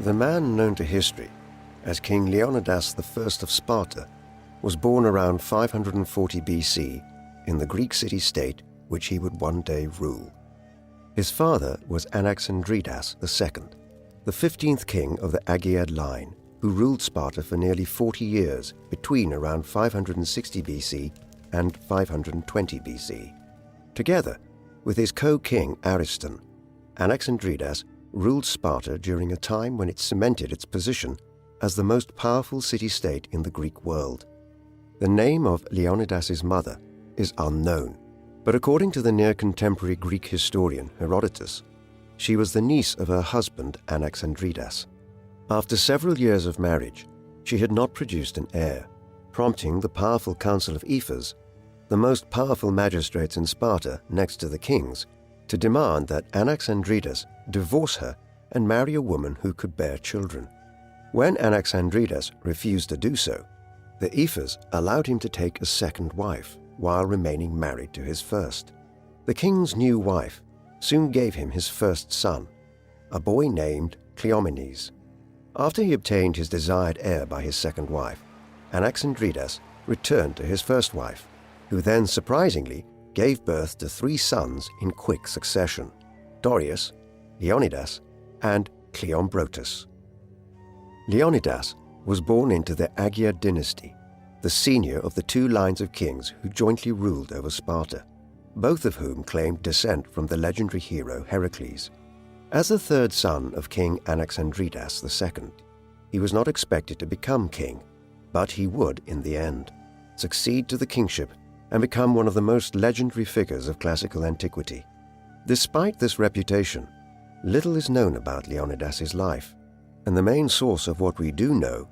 The man known to history as King Leonidas I of Sparta was born around 540 BC in the Greek city-state which he would one day rule. His father was Anaxandridas II, the 15th king of the Aegead line, who ruled Sparta for nearly 40 years between around 560 BC and 520 BC. Together with his co-king Ariston, Anaxandridas ruled Sparta during a time when it cemented its position as the most powerful city-state in the Greek world. The name of Leonidas's mother is unknown, but according to the near-contemporary Greek historian Herodotus, she was the niece of her husband Anaxandridas. After several years of marriage, she had not produced an heir, prompting the powerful Council of Ephors, the most powerful magistrates in Sparta next to the kings, to demand that Anaxandridas divorce her and marry a woman who could bear children. When Anaxandridas refused to do so, the Ephors allowed him to take a second wife while remaining married to his first. The king's new wife soon gave him his first son, a boy named Cleomenes. After he obtained his desired heir by his second wife, Anaxandridas returned to his first wife, who then surprisingly gave birth to 3 sons in quick succession: Dorius, Leonidas, and Cleombrotus. Leonidas was born into the Aegead dynasty, the senior of the 2 lines of kings who jointly ruled over Sparta, both of whom claimed descent from the legendary hero Heracles. As the 3rd son of King Anaxandridas II, he was not expected to become king, but he would, in the end, succeed to the kingship and become one of the most legendary figures of classical antiquity. Despite this reputation, little is known about Leonidas's life, and the main source of what we do know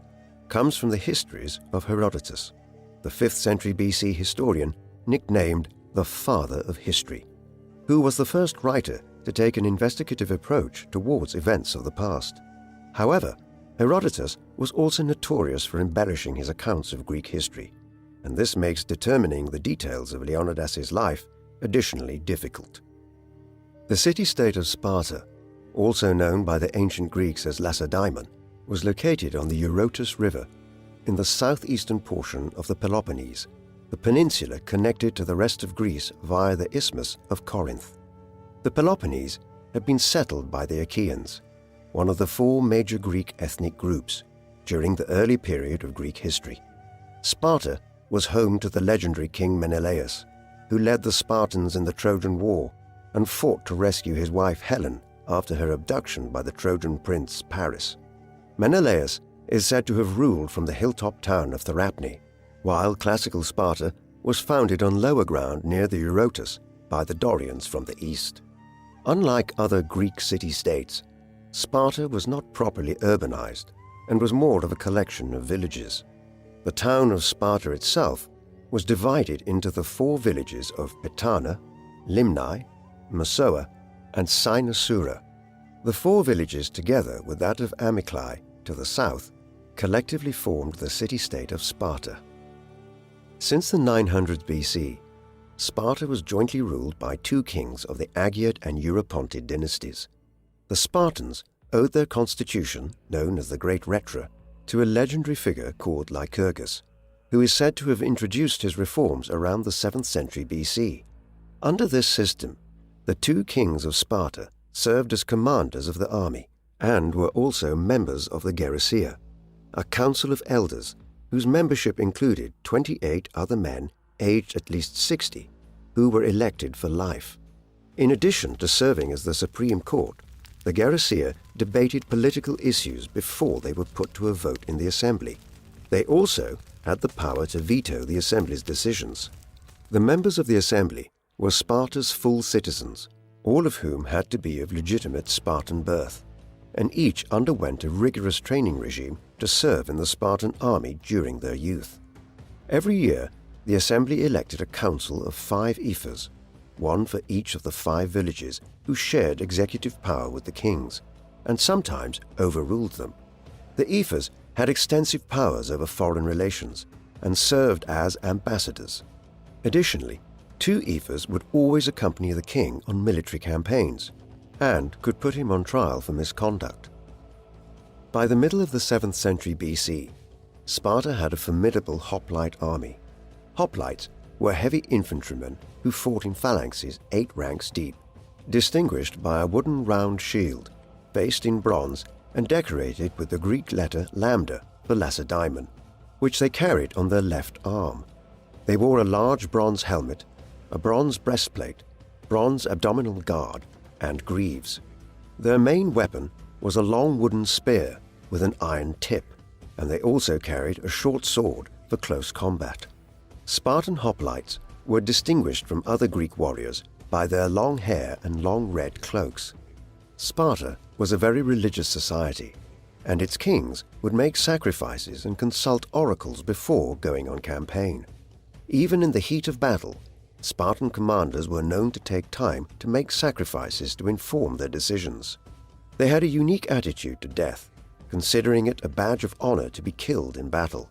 comes from the histories of Herodotus, the 5th century BC historian nicknamed the Father of History, who was the first writer to take an investigative approach towards events of the past. However, Herodotus was also notorious for embellishing his accounts of Greek history, and this makes determining the details of Leonidas's life additionally difficult. The city-state of Sparta, also known by the ancient Greeks as Lacedaemon, was located on the Eurotas River in the southeastern portion of the Peloponnese, the peninsula connected to the rest of Greece via the Isthmus of Corinth. The Peloponnese had been settled by the Achaeans, one of the 4 major Greek ethnic groups, during the early period of Greek history. Sparta was home to the legendary King Menelaus, who led the Spartans in the Trojan War and fought to rescue his wife Helen after her abduction by the Trojan prince Paris. Menelaus is said to have ruled from the hilltop town of Therapne, while classical Sparta was founded on lower ground near the Eurotas by the Dorians from the east. Unlike other Greek city-states, Sparta was not properly urbanized and was more of a collection of villages. The town of Sparta itself was divided into the 4 villages of Petana, Limnae, Massoa, and Cynosura. The 4 villages, together with that of Amyclae to the south, collectively formed the city-state of Sparta. Since the 900s BC, Sparta was jointly ruled by 2 kings of the Aegead and Europontid dynasties. The Spartans owed their constitution, known as the Great Retra, to a legendary figure called Lycurgus, who is said to have introduced his reforms around the 7th century BC. Under this system, the 2 kings of Sparta served as commanders of the army and were also members of the Gerousia, a council of elders whose membership included 28 other men aged at least 60 who were elected for life. In addition to serving as the Supreme Court, the Gerousia debated political issues before they were put to a vote in the assembly. They also had the power to veto the assembly's decisions. The members of the assembly were Sparta's full citizens, all of whom had to be of legitimate Spartan birth, and each underwent a rigorous training regime to serve in the Spartan army during their youth. Every year, the assembly elected a council of 5 ephors, 1 for each of the 5 villages who shared executive power with the kings, and sometimes overruled them. The ephors had extensive powers over foreign relations and served as ambassadors. Additionally, 2 ephors would always accompany the king on military campaigns and could put him on trial for misconduct. By the middle of the 7th century BC, Sparta had a formidable hoplite army. Hoplites were heavy infantrymen who fought in phalanxes 8 ranks deep, distinguished by a wooden round shield, based in bronze and decorated with the Greek letter lambda for Lacedaemon, which they carried on their left arm. They wore a large bronze helmet, a bronze breastplate, bronze abdominal guard, and greaves. Their main weapon was a long wooden spear with an iron tip, and they also carried a short sword for close combat. Spartan hoplites were distinguished from other Greek warriors by their long hair and long red cloaks. Sparta was a very religious society, and its kings would make sacrifices and consult oracles before going on campaign. Even in the heat of battle, Spartan commanders were known to take time to make sacrifices to inform their decisions. They had a unique attitude to death, considering it a badge of honor to be killed in battle,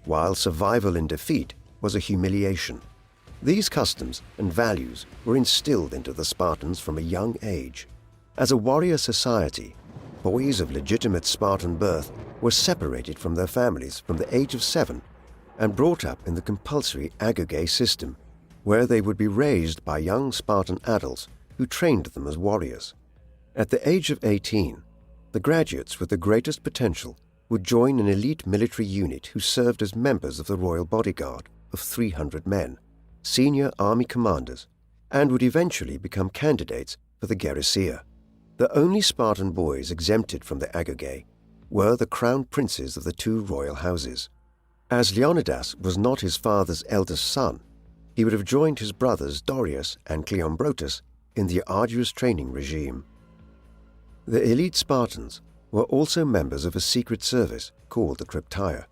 while survival in defeat was a humiliation. These customs and values were instilled into the Spartans from a young age. As a warrior society, boys of legitimate Spartan birth were separated from their families from the age of 7 and brought up in the compulsory agoge system, where they would be raised by young Spartan adults who trained them as warriors. At the age of 18, the graduates with the greatest potential would join an elite military unit who served as members of the royal bodyguard of 300 men, senior army commanders, and would eventually become candidates for the Gerousia. The only Spartan boys exempted from the agoge were the crown princes of the 2 royal houses. As Leonidas was not his father's eldest son, he would have joined his brothers Dorius and Cleombrotus in the arduous training regime. The elite Spartans were also members of a secret service called the Crypteia,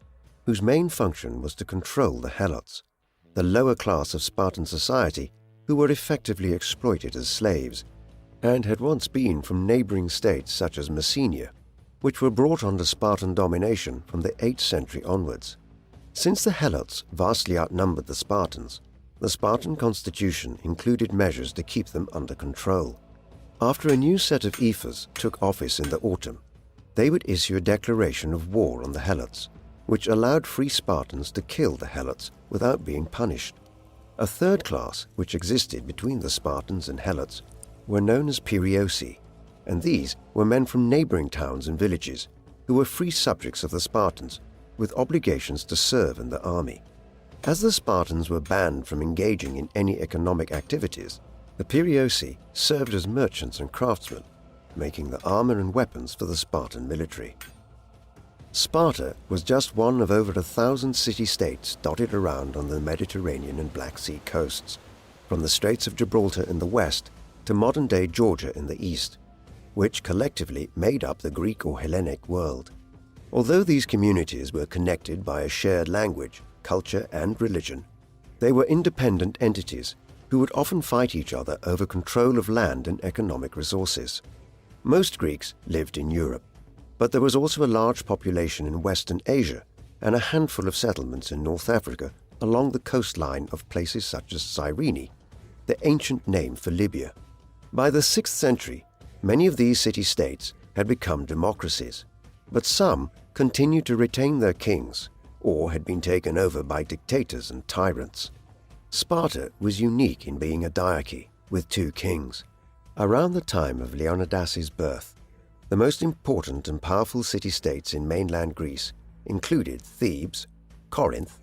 whose main function was to control the Helots, the lower class of Spartan society who were effectively exploited as slaves, and had once been from neighboring states such as Messenia, which were brought under Spartan domination from the 8th century onwards. Since the Helots vastly outnumbered the Spartans, the Spartan constitution included measures to keep them under control. After a new set of ephors took office in the autumn, they would issue a declaration of war on the Helots, which allowed free Spartans to kill the Helots without being punished. A third class, which existed between the Spartans and Helots, were known as Perioeci, and these were men from neighboring towns and villages who were free subjects of the Spartans with obligations to serve in the army. As the Spartans were banned from engaging in any economic activities, the Perioeci served as merchants and craftsmen, making the armor and weapons for the Spartan military. Sparta was just one of over 1,000 city-states dotted around on the Mediterranean and Black Sea coasts, from the Straits of Gibraltar in the west to modern-day Georgia in the east, which collectively made up the Greek or Hellenic world. Although these communities were connected by a shared language, culture, and religion, they were independent entities who would often fight each other over control of land and economic resources. Most Greeks lived in Europe, but there was also a large population in Western Asia and a handful of settlements in North Africa along the coastline of places such as Cyrene, the ancient name for Libya. By the 6th century, many of these city-states had become democracies, but some continued to retain their kings or had been taken over by dictators and tyrants. Sparta was unique in being a diarchy with 2 kings. Around the time of Leonidas's birth, the most important and powerful city-states in mainland Greece included Thebes, Corinth,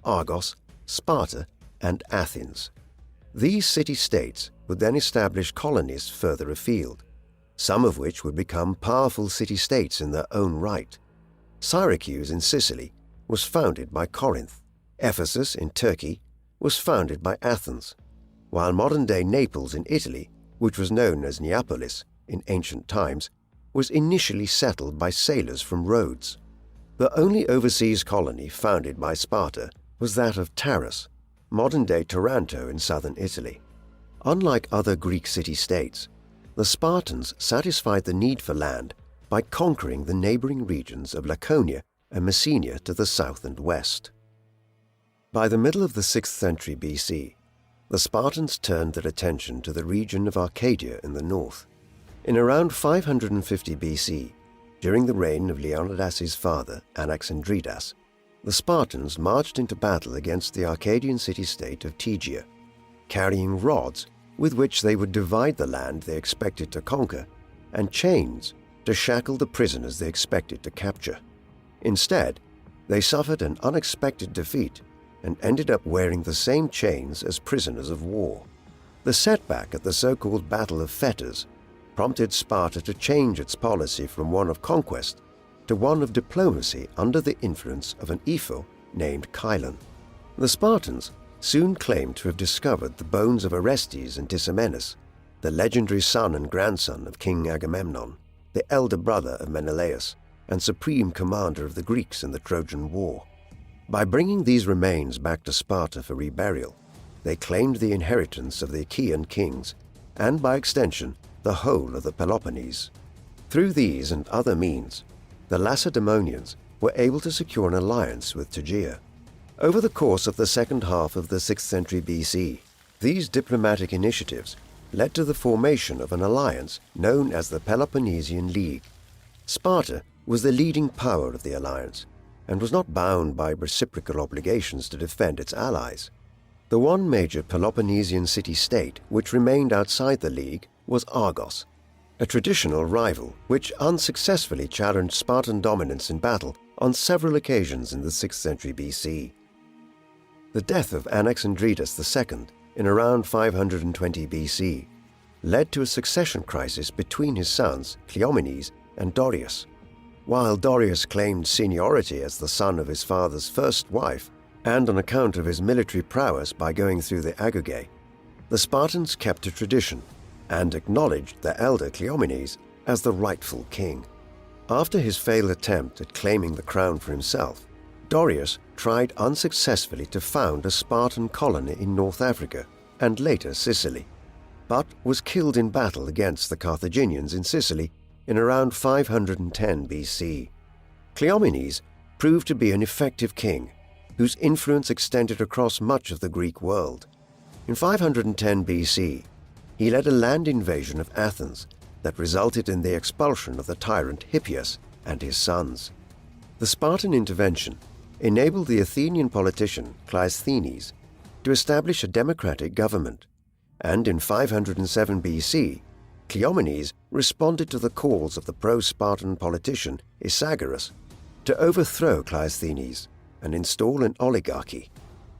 Argos, Sparta, and Athens. These city-states would then establish colonies further afield, some of which would become powerful city-states in their own right. Syracuse in Sicily was founded by Corinth. Ephesus in Turkey was founded by Athens, while modern-day Naples in Italy, which was known as Neapolis in ancient times, was initially settled by sailors from Rhodes. The only overseas colony founded by Sparta was that of Taras, modern-day Taranto in southern Italy. Unlike other Greek city-states, the Spartans satisfied the need for land by conquering the neighboring regions of Laconia and Messenia to the south and west. By the middle of the 6th century BC, the Spartans turned their attention to the region of Arcadia in the north. In around 550 BC, During the reign of Leonidas' father, Anaxandridas, the Spartans marched into battle against the Arcadian city-state of Tegea, carrying rods with which they would divide the land they expected to conquer, and chains to shackle the prisoners they expected to capture. Instead, they suffered an unexpected defeat and ended up wearing the same chains as prisoners of war. The setback at the so-called Battle of Fetters prompted Sparta to change its policy from one of conquest to one of diplomacy under the influence of an ephor named Chilon. The Spartans soon claimed to have discovered the bones of Orestes and Tisamenus, the legendary son and grandson of King Agamemnon, the elder brother of Menelaus, and supreme commander of the Greeks in the Trojan War. By bringing these remains back to Sparta for reburial, they claimed the inheritance of the Achaean kings, and by extension, the whole of the Peloponnese. Through these and other means, the Lacedaemonians were able to secure an alliance with Tegea. Over the course of the second half of the 6th century BC, these diplomatic initiatives led to the formation of an alliance known as the Peloponnesian League. Sparta was the leading power of the alliance and was not bound by reciprocal obligations to defend its allies. The one major Peloponnesian city-state which remained outside the League was Argos, a traditional rival which unsuccessfully challenged Spartan dominance in battle on several occasions in the 6th century BC. The death of Anaxandridas II in around 520 BC led to a succession crisis between his sons Cleomenes and Dorius. While Dorius claimed seniority as the son of his father's first wife and on account of his military prowess by going through the Agoge, the Spartans kept a tradition and acknowledged their elder Cleomenes as the rightful king. After his failed attempt at claiming the crown for himself, Dorius tried unsuccessfully to found a Spartan colony in North Africa and later Sicily, but was killed in battle against the Carthaginians in Sicily in around 510 BC. Cleomenes proved to be an effective king whose influence extended across much of the Greek world. In 510 BC, he led a land invasion of Athens that resulted in the expulsion of the tyrant Hippias and his sons. The Spartan intervention enabled the Athenian politician Cleisthenes to establish a democratic government, and in 507 BC, Cleomenes responded to the calls of the pro-Spartan politician Isagoras to overthrow Cleisthenes and install an oligarchy.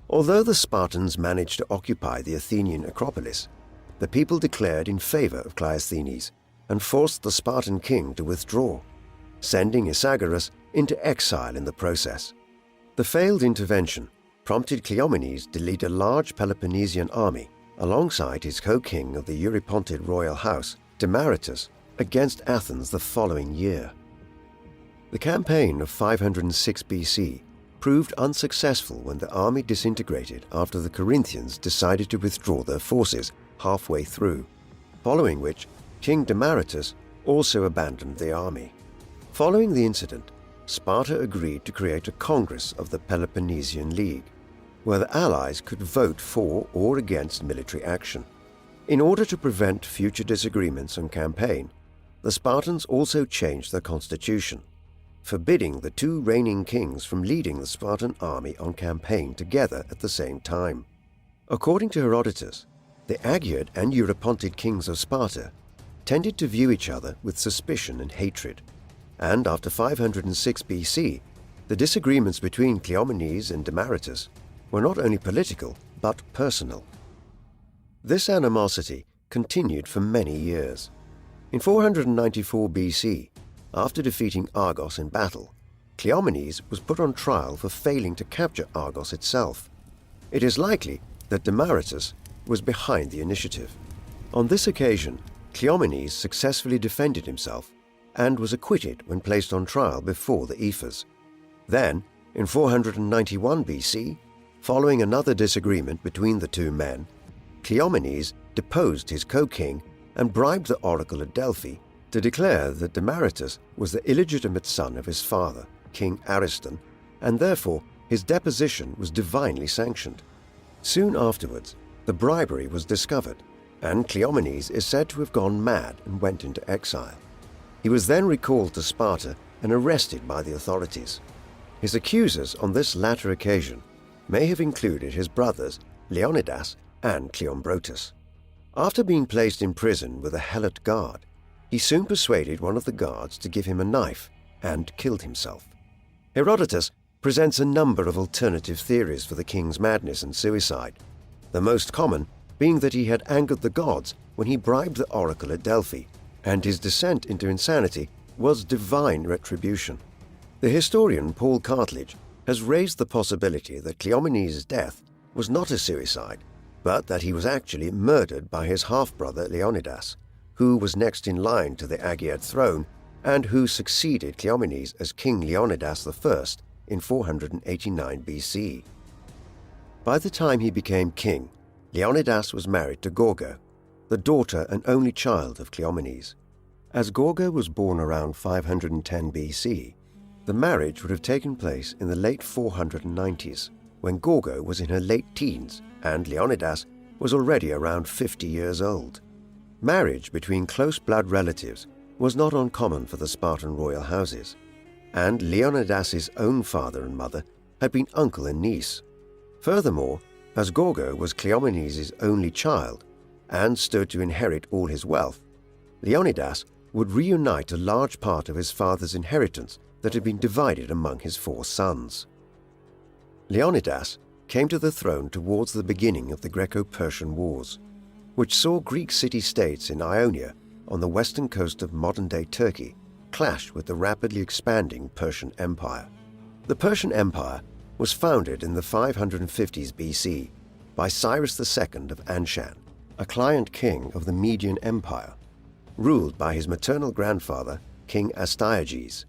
Although the Spartans managed to occupy the Athenian Acropolis, the people declared in favor of Cleisthenes and forced the Spartan king to withdraw, sending Isagoras into exile in the process. The failed intervention prompted Cleomenes to lead a large Peloponnesian army alongside his co-king of the Eurypontid royal house, Demaratus, against Athens the following year. The campaign of 506 BC proved unsuccessful when the army disintegrated after the Corinthians decided to withdraw their forces halfway through, following which King Demaratus also abandoned the army. Following the incident, Sparta agreed to create a Congress of the Peloponnesian League, where the allies could vote for or against military action. In order to prevent future disagreements on campaign, the Spartans also changed their constitution, forbidding the two reigning kings from leading the Spartan army on campaign together at the same time. According to Herodotus, the Agiad and Eurypontid kings of Sparta tended to view each other with suspicion and hatred, and after 506 BC, the disagreements between Cleomenes and Demaratus were not only political but personal. This animosity continued for many years. In 494 BC, after defeating Argos in battle, Cleomenes was put on trial for failing to capture Argos itself. It is likely that Demaratus was behind the initiative. On this occasion, Cleomenes successfully defended himself and was acquitted when placed on trial before the ephors. Then, in 491 BC, following another disagreement between the two men, Cleomenes deposed his co-king and bribed the oracle at Delphi to declare that Demaratus was the illegitimate son of his father, King Ariston, and therefore his deposition was divinely sanctioned. Soon afterwards, the bribery was discovered, and Cleomenes is said to have gone mad and went into exile. He was then recalled to Sparta and arrested by the authorities. His accusers on this latter occasion may have included his brothers Leonidas and Cleombrotus. After being placed in prison with a helot guard, he soon persuaded one of the guards to give him a knife and killed himself. Herodotus presents a number of alternative theories for the king's madness and suicide, the most common being that he had angered the gods when he bribed the oracle at Delphi, and his descent into insanity was divine retribution. The historian Paul Cartledge has raised the possibility that Cleomenes' death was not a suicide, but that he was actually murdered by his half-brother Leonidas, who was next in line to the Aegean throne and who succeeded Cleomenes as King Leonidas I in 489 BC. By the time he became king, Leonidas was married to Gorgo, the daughter and only child of Cleomenes. As Gorgo was born around 510 BC, the marriage would have taken place in the late 490s, when Gorgo was in her late teens and Leonidas was already around 50 years old. Marriage between close blood relatives was not uncommon for the Spartan royal houses, and Leonidas's own father and mother had been uncle and niece. Furthermore, as Gorgo was Cleomenes' only child and stood to inherit all his wealth, Leonidas would reunite a large part of his father's inheritance that had been divided among his 4 sons. Leonidas came to the throne towards the beginning of the Greco-Persian Wars, which saw Greek city-states in Ionia on the western coast of modern-day Turkey clash with the rapidly expanding Persian Empire. The Persian Empire was founded in the 550s BC by Cyrus II of Anshan, a client king of the Median Empire, ruled by his maternal grandfather, King Astyages.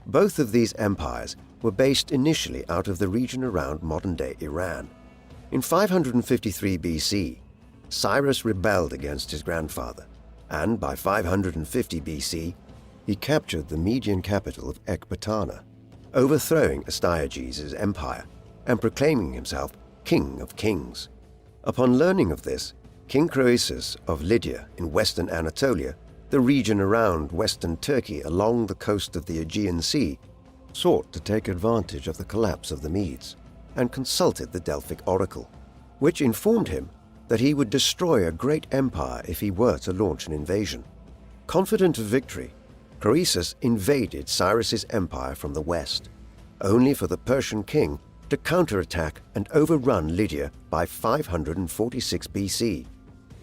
Both of these empires were based initially out of the region around modern-day Iran. In 553 BC, Cyrus rebelled against his grandfather, and by 550 BC, he captured the Median capital of Ecbatana, overthrowing Astyages' empire and proclaiming himself King of Kings. Upon learning of this, King Croesus of Lydia in western Anatolia, the region around western Turkey along the coast of the Aegean Sea, sought to take advantage of the collapse of the Medes and consulted the Delphic oracle, which informed him that he would destroy a great empire if he were to launch an invasion. Confident of victory, Croesus invaded Cyrus's empire from the west, only for the Persian king to counterattack and overrun Lydia by 546 BC,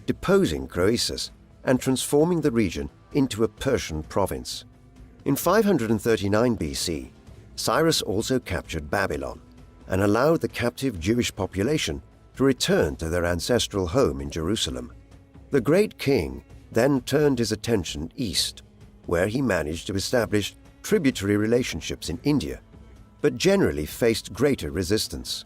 deposing Croesus and transforming the region into a Persian province. In 539 BC, Cyrus also captured Babylon and allowed the captive Jewish population to return to their ancestral home in Jerusalem. The great king then turned his attention east, where he managed to establish tributary relationships in India, but generally faced greater resistance.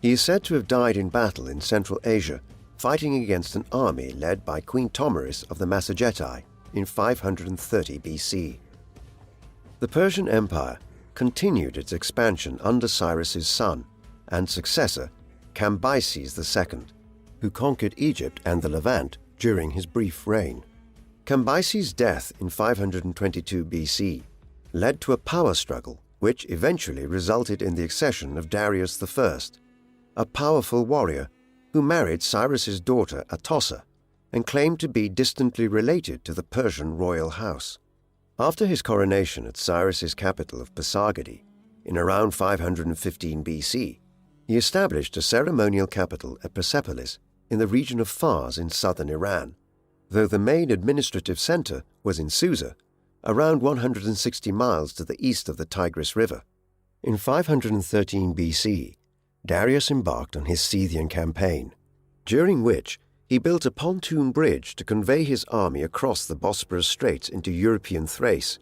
He is said to have died in battle in Central Asia, fighting against an army led by Queen Tomiris of the Massagetae in 530 BC. The Persian Empire continued its expansion under Cyrus's son and successor, Cambyses II, who conquered Egypt and the Levant during his brief reign. Cambyses' death in 522 BC led to a power struggle which eventually resulted in the accession of Darius I, a powerful warrior who married Cyrus's daughter Atossa and claimed to be distantly related to the Persian royal house. After his coronation at Cyrus's capital of Pasargadae in around 515 BC, he established a ceremonial capital at Persepolis in the region of Fars in southern Iran, though the main administrative center was in Susa, around 160 miles to the east of the Tigris River. In 513 BC, Darius embarked on his Scythian campaign, during which he built a pontoon bridge to convey his army across the Bosporus Straits into European Thrace,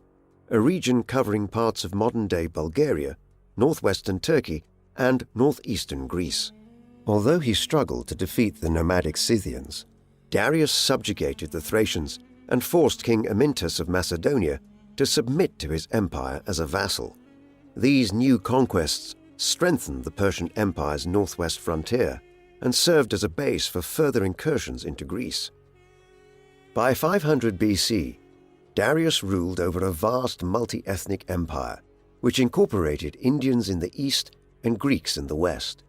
a region covering parts of modern-day Bulgaria, northwestern Turkey, and northeastern Greece. Although he struggled to defeat the nomadic Scythians, Darius subjugated the Thracians and forced King Amyntas of Macedonia to submit to his empire as a vassal. These new conquests strengthened the Persian Empire's northwest frontier and served as a base for further incursions into Greece. By 500 BC, Darius ruled over a vast multi-ethnic empire, which incorporated Indians in the east and Greeks in the west,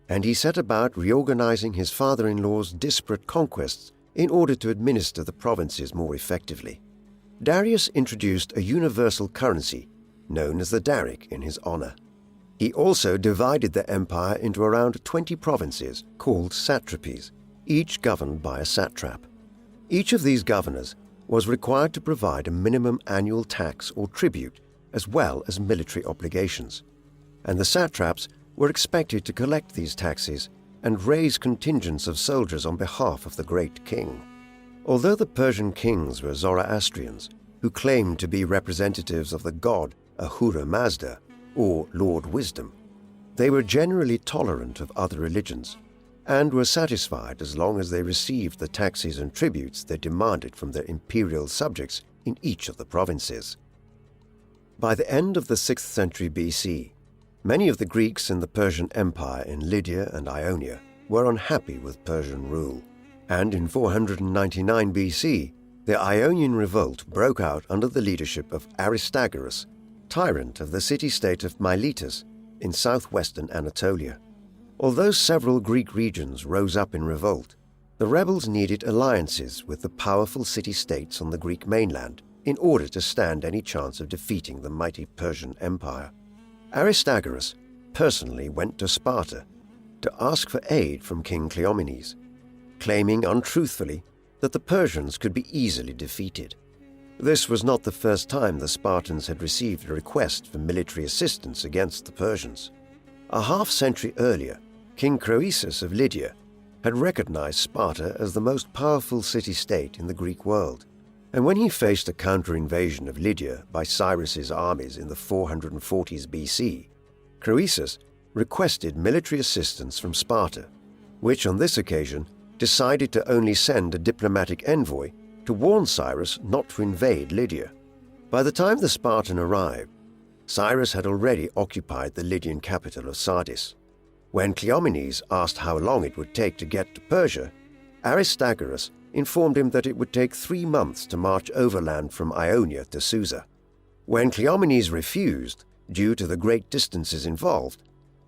and he set about reorganizing his father-in-law's disparate conquests in order to administer the provinces more effectively. Darius introduced a universal currency known as the Daric in his honor. He also divided the empire into around 20 provinces called satrapies, each governed by a satrap. Each of these governors was required to provide a minimum annual tax or tribute as well as military obligations, and the satraps were expected to collect these taxes and raise contingents of soldiers on behalf of the great king. Although the Persian kings were Zoroastrians, who claimed to be representatives of the god Ahura Mazda, or Lord Wisdom, they were generally tolerant of other religions and were satisfied as long as they received the taxes and tributes they demanded from their imperial subjects in each of the provinces. By the end of the 6th century BC, many of the Greeks in the Persian Empire in Lydia and Ionia were unhappy with Persian rule, and in 499 BC, the Ionian revolt broke out under the leadership of Aristagoras, tyrant of the city-state of Miletus in southwestern Anatolia. Although several Greek regions rose up in revolt, the rebels needed alliances with the powerful city-states on the Greek mainland in order to stand any chance of defeating the mighty Persian Empire. Aristagoras personally went to Sparta to ask for aid from King Cleomenes, claiming untruthfully that the Persians could be easily defeated. This was not the first time the Spartans had received a request for military assistance against the Persians. A half-century earlier, King Croesus of Lydia had recognized Sparta as the most powerful city-state in the Greek world, and when he faced a counter-invasion of Lydia by Cyrus's armies in the 440s BC, Croesus requested military assistance from Sparta, which on this occasion decided to only send a diplomatic envoy to warn Cyrus not to invade Lydia. By the time the Spartan arrived, Cyrus had already occupied the Lydian capital of Sardis. When Cleomenes asked how long it would take to get to Persia, Aristagoras informed him that it would take 3 months to march overland from Ionia to Susa. When Cleomenes refused, due to the great distances involved,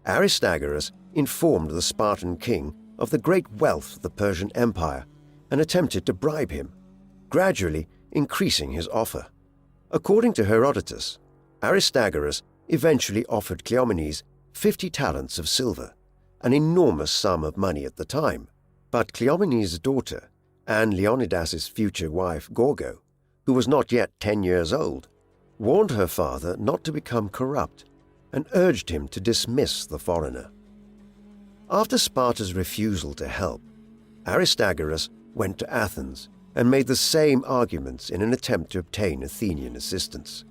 Aristagoras informed the Spartan king of the great wealth of the Persian Empire and attempted to bribe him, gradually increasing his offer. According to Herodotus, Aristagoras eventually offered Cleomenes 50 talents of silver, an enormous sum of money at the time, but Cleomenes' daughter, and Leonidas' future wife Gorgo, who was not yet 10 years old, warned her father not to become corrupt and urged him to dismiss the foreigner. After Sparta's refusal to help, Aristagoras went to Athens and made the same arguments in an attempt to obtain Athenian assistance.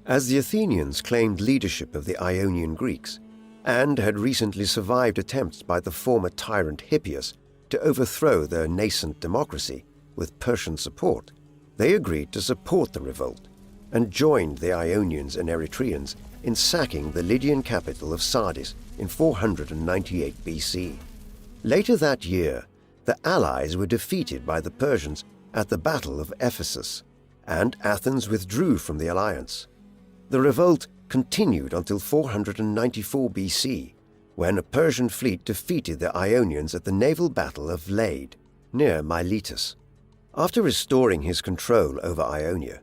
As the Athenians claimed leadership of the Ionian Greeks and had recently survived attempts by the former tyrant Hippias to overthrow their nascent democracy with Persian support, they agreed to support the revolt and joined the Ionians and Eritreans in sacking the Lydian capital of Sardis in 498 BC. Later that year, the allies were defeated by the Persians at the Battle of Ephesus, and Athens withdrew from the alliance. The revolt continued until 494 BC, when a Persian fleet defeated the Ionians at the naval battle of Lade, near Miletus. After restoring his control over Ionia,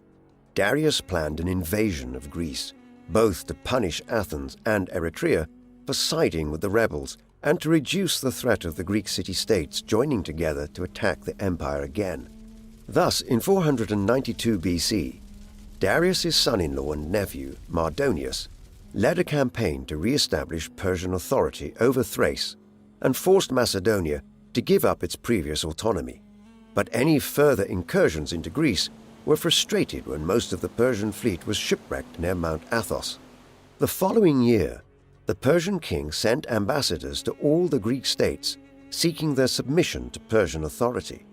Darius planned an invasion of Greece, both to punish Athens and Eritrea for siding with the rebels and to reduce the threat of the Greek city-states joining together to attack the empire again. Thus, in 492 BC, Darius' son-in-law and nephew, Mardonius, led a campaign to re-establish Persian authority over Thrace and forced Macedonia to give up its previous autonomy. But any further incursions into Greece were frustrated when most of the Persian fleet was shipwrecked near Mount Athos. The following year, the Persian king sent ambassadors to all the Greek states seeking their submission to Persian authority.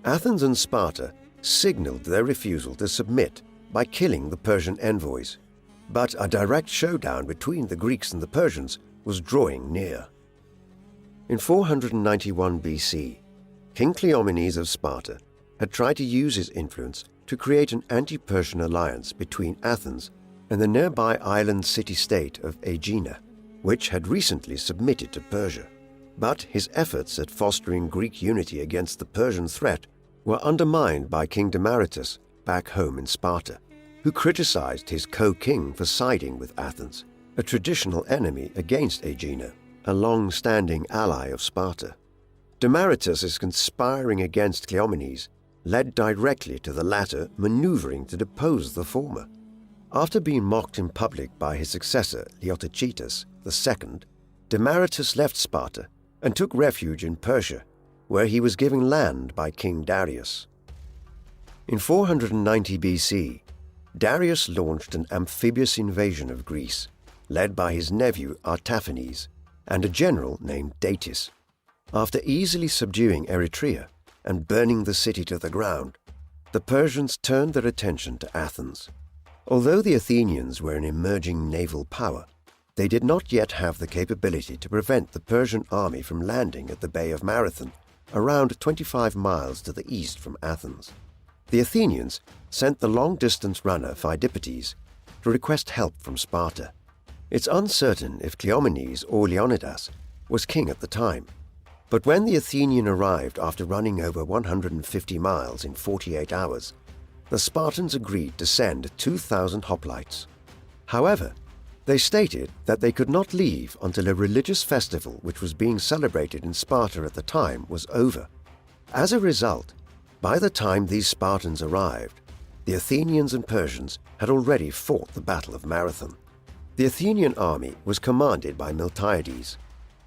Athens and Sparta signaled their refusal to submit by killing the Persian envoys, but a direct showdown between the Greeks and the Persians was drawing near. In 491 BC, King Cleomenes of Sparta had tried to use his influence to to create an anti-Persian alliance between Athens and the nearby island city-state of Aegina, which had recently submitted to Persia. But his efforts at fostering Greek unity against the Persian threat were undermined by King Demaratus back home in Sparta, who criticized his co-king for siding with Athens, a traditional enemy against Aegina, a long-standing ally of Sparta. Demaratus' conspiring against Cleomenes led directly to the latter maneuvering to depose the former. After being mocked in public by his successor Leotychitus II, Demaratus left Sparta and took refuge in Persia, where he was given land by King Darius. In 490 BC, Darius launched an amphibious invasion of Greece, led by his nephew Artaphernes and a general named Datis. After easily subduing Eretria and burning the city to the ground, the Persians turned their attention to Athens. Although the Athenians were an emerging naval power, they did not yet have the capability to prevent the Persian army from landing at the Bay of Marathon, around 25 miles to the east from Athens. The Athenians sent the long-distance runner Phidippides to request help from Sparta. It's uncertain if Cleomenes or Leonidas was king at the time, but when the Athenian arrived after running over 150 miles in 48 hours, the Spartans agreed to send 2,000 hoplites. However, they stated that they could not leave until a religious festival which was being celebrated in Sparta at the time was over. As a result, by the time these Spartans arrived, the Athenians and Persians had already fought the Battle of Marathon. The Athenian army was commanded by Miltiades,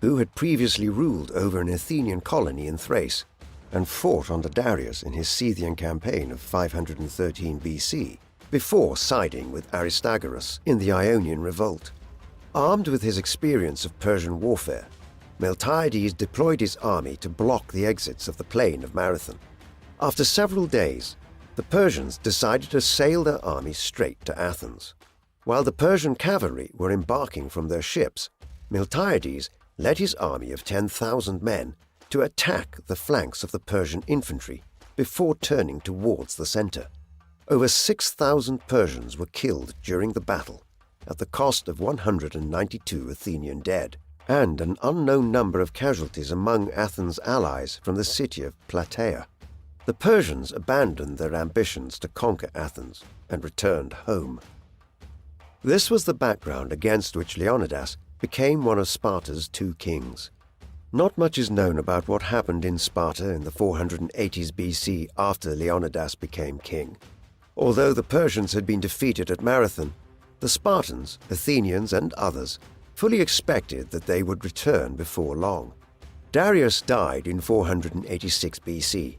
who had previously ruled over an Athenian colony in Thrace and fought under Darius in his Scythian campaign of 513 BC, before siding with Aristagoras in the Ionian Revolt. Armed with his experience of Persian warfare, Miltiades deployed his army to block the exits of the plain of Marathon. After several days, the Persians decided to sail their army straight to Athens. While the Persian cavalry were embarking from their ships, Miltiades led his army of 10,000 men to attack the flanks of the Persian infantry before turning towards the center. Over 6,000 Persians were killed during the battle, at the cost of 192 Athenian dead, and an unknown number of casualties among Athens' allies from the city of Plataea. The Persians abandoned their ambitions to conquer Athens and returned home. This was the background against which Leonidas became one of Sparta's two kings. Not much is known about what happened in Sparta in the 480s BC after Leonidas became king. Although the Persians had been defeated at Marathon, the Spartans, Athenians, and others fully expected that they would return before long. Darius died in 486 BC,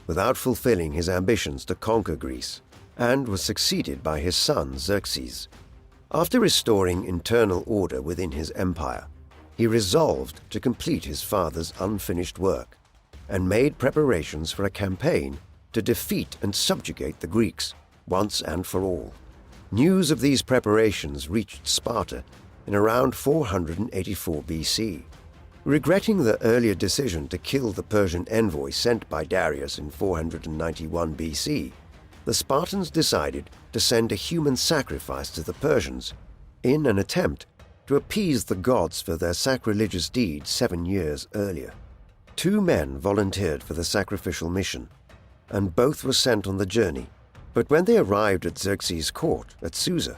without fulfilling his ambitions to conquer Greece, and was succeeded by his son Xerxes. After restoring internal order within his empire, he resolved to complete his father's unfinished work and made preparations for a campaign to defeat and subjugate the Greeks once and for all. News of these preparations reached Sparta in around 484 BC. Regretting the earlier decision to kill the Persian envoy sent by Darius in 491 BC, the Spartans decided to send a human sacrifice to the Persians in an attempt to appease the gods for their sacrilegious deed 7 years earlier. 2 men volunteered for the sacrificial mission, and both were sent on the journey. But when they arrived at Xerxes' court at Susa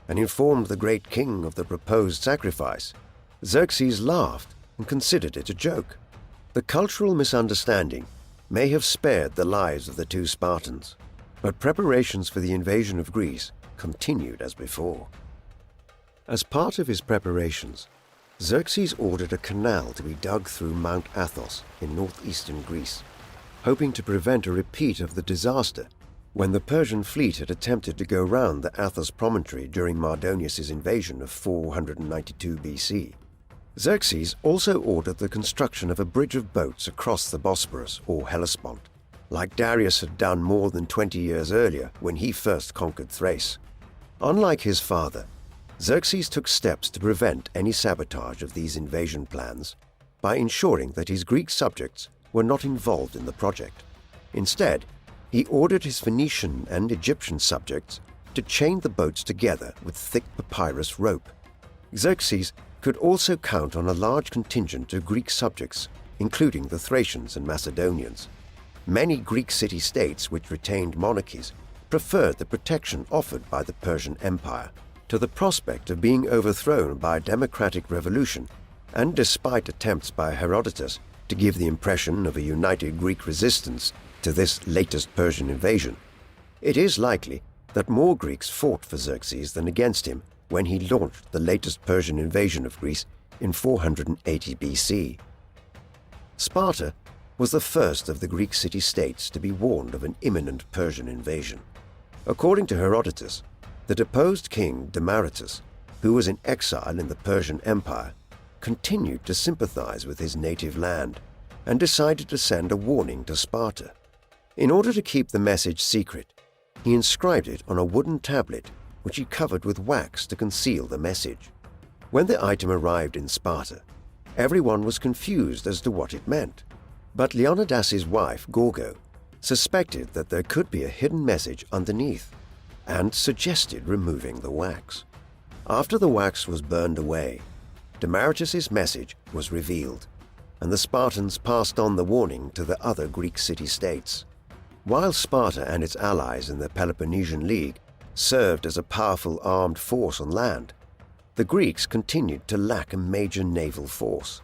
and informed the great king of the proposed sacrifice, Xerxes laughed and considered it a joke. The cultural misunderstanding may have spared the lives of the 2 Spartans, but preparations for the invasion of Greece continued as before. As part of his preparations, Xerxes ordered a canal to be dug through Mount Athos in northeastern Greece, hoping to prevent a repeat of the disaster when the Persian fleet had attempted to go round the Athos promontory during Mardonius' invasion of 492 BC. Xerxes also ordered the construction of a bridge of boats across the Bosporus or Hellespont, like Darius had done more than 20 years earlier when he first conquered Thrace. Unlike his father, Xerxes took steps to prevent any sabotage of these invasion plans by ensuring that his Greek subjects were not involved in the project. Instead, he ordered his Phoenician and Egyptian subjects to chain the boats together with thick papyrus rope. Xerxes could also count on a large contingent of Greek subjects, including the Thracians and Macedonians. Many Greek city-states which retained monarchies preferred the protection offered by the Persian Empire to the prospect of being overthrown by a democratic revolution, and despite attempts by Herodotus to give the impression of a united Greek resistance to this latest Persian invasion, it is likely that more Greeks fought for Xerxes than against him when he launched the latest Persian invasion of Greece in 480 BC. Sparta was the first of the Greek city-states to be warned of an imminent Persian invasion. According to Herodotus, the deposed king Demaratus, who was in exile in the Persian Empire, continued to sympathize with his native land and decided to send a warning to Sparta. In order to keep the message secret, he inscribed it on a wooden tablet which he covered with wax to conceal the message. When the item arrived in Sparta, everyone was confused as to what it meant, but Leonidas's wife, Gorgo, suspected that there could be a hidden message underneath and suggested removing the wax. After the wax was burned away, Demaratus's message was revealed, and the Spartans passed on the warning to the other Greek city-states. While Sparta and its allies in the Peloponnesian League served as a powerful armed force on land, the Greeks continued to lack a major naval force.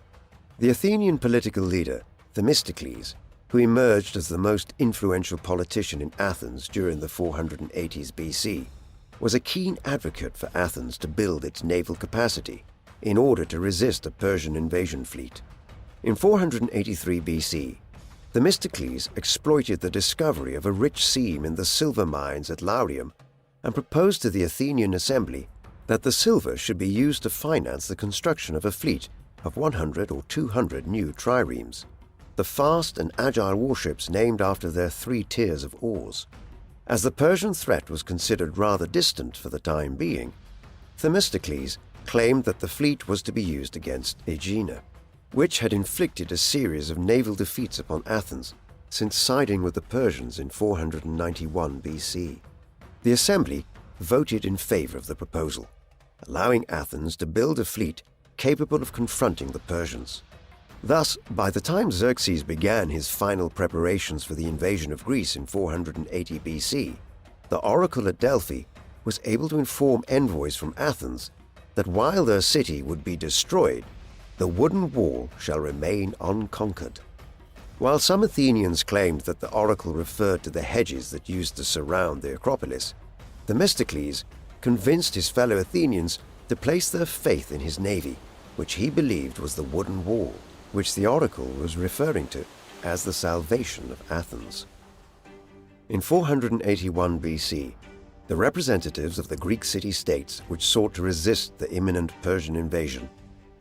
The Athenian political leader, Themistocles, who emerged as the most influential politician in Athens during the 480s BC, was a keen advocate for Athens to build its naval capacity in order to resist a Persian invasion fleet. In 483 BC, Themistocles exploited the discovery of a rich seam in the silver mines at Laurium and proposed to the Athenian assembly that the silver should be used to finance the construction of a fleet of 100 or 200 new triremes, the fast and agile warships named after their 3 tiers of oars. As the Persian threat was considered rather distant for the time being, Themistocles claimed that the fleet was to be used against Aegina, which had inflicted a series of naval defeats upon Athens since siding with the Persians in 491 BC. The assembly voted in favor of the proposal, allowing Athens to build a fleet capable of confronting the Persians. Thus, by the time Xerxes began his final preparations for the invasion of Greece in 480 BC, the oracle at Delphi was able to inform envoys from Athens that while their city would be destroyed, the wooden wall shall remain unconquered. While some Athenians claimed that the oracle referred to the hedges that used to surround the Acropolis, Themistocles convinced his fellow Athenians to place their faith in his navy, which he believed was the wooden wall, which the oracle was referring to as the salvation of Athens. In 481 BC, the representatives of the Greek city-states which sought to resist the imminent Persian invasion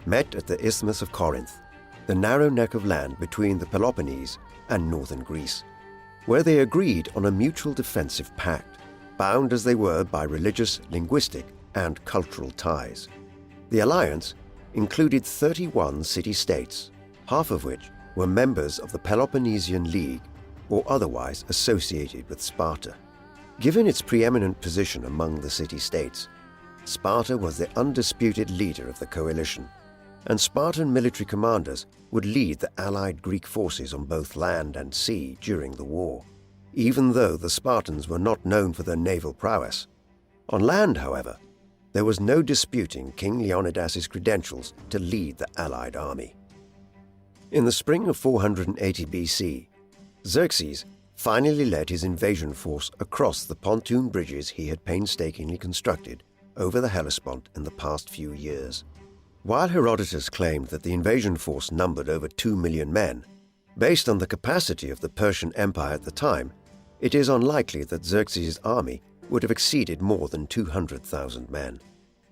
met at the Isthmus of Corinth, the narrow neck of land between the Peloponnese and northern Greece, where they agreed on a mutual defensive pact, bound as they were by religious, linguistic, and cultural ties. The alliance included 31 city-states, half of which were members of the Peloponnesian League or otherwise associated with Sparta. Given its preeminent position among the city-states, Sparta was the undisputed leader of the coalition, and Spartan military commanders would lead the allied Greek forces on both land and sea during the war, even though the Spartans were not known for their naval prowess. On land, however, there was no disputing King Leonidas's credentials to lead the allied army. In the spring of 480 BC, Xerxes finally led his invasion force across the pontoon bridges he had painstakingly constructed over the Hellespont in the past few years. While Herodotus claimed that the invasion force numbered over 2 million men, based on the capacity of the Persian Empire at the time, it is unlikely that Xerxes' army would have exceeded more than 200,000 men.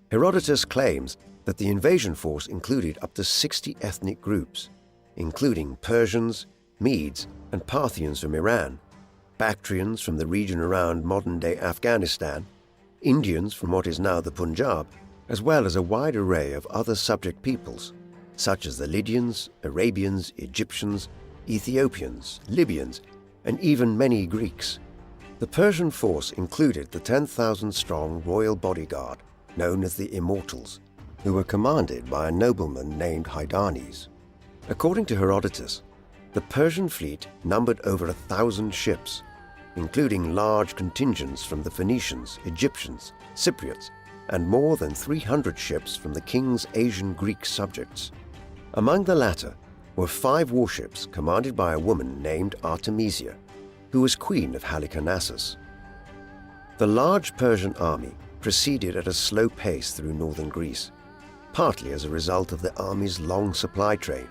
Herodotus claims that the invasion force included up to 60 ethnic groups, including Persians, Medes, and Parthians from Iran, Bactrians from the region around modern-day Afghanistan, Indians from what is now the Punjab, as well as a wide array of other subject peoples, such as the Lydians, Arabians, Egyptians, Ethiopians, Libyans, and even many Greeks. The Persian force included the 10,000-strong royal bodyguard known as the Immortals, who were commanded by a nobleman named Hydarnes. According to Herodotus, the Persian fleet numbered over 1,000 ships, including large contingents from the Phoenicians, Egyptians, Cypriots, and more than 300 ships from the king's Asian Greek subjects. Among the latter were 5 warships commanded by a woman named Artemisia, who was queen of Halicarnassus. The large Persian army proceeded at a slow pace through northern Greece, partly as a result of the army's long supply train,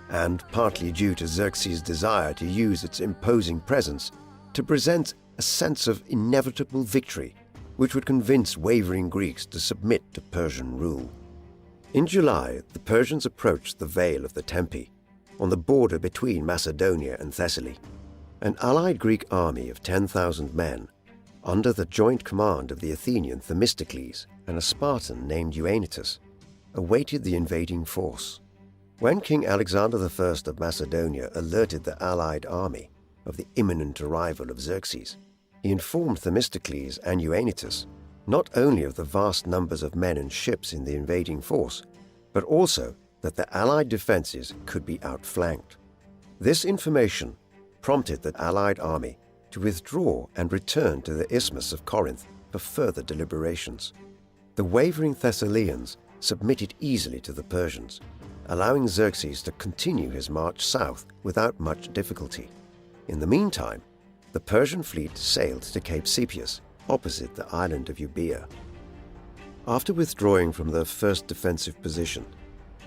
and partly due to Xerxes' desire to use its imposing presence to present a sense of inevitable victory which would convince wavering Greeks to submit to Persian rule. In July, the Persians approached the Vale of the Tempe, on the border between Macedonia and Thessaly. An allied Greek army of 10,000 men, under the joint command of the Athenian Themistocles and a Spartan named Leonidas, awaited the invading force. When King Alexander I of Macedonia alerted the allied army of the imminent arrival of Xerxes, he informed Themistocles and Leonidas not only of the vast numbers of men and ships in the invading force, but also that the allied defenses could be outflanked. This information prompted the allied army to withdraw and return to the Isthmus of Corinth for further deliberations. The wavering Thessalians submitted easily to the Persians, allowing Xerxes to continue his march south without much difficulty. In the meantime, the Persian fleet sailed to Cape Sepias, opposite the island of Euboea. After withdrawing from their first defensive position,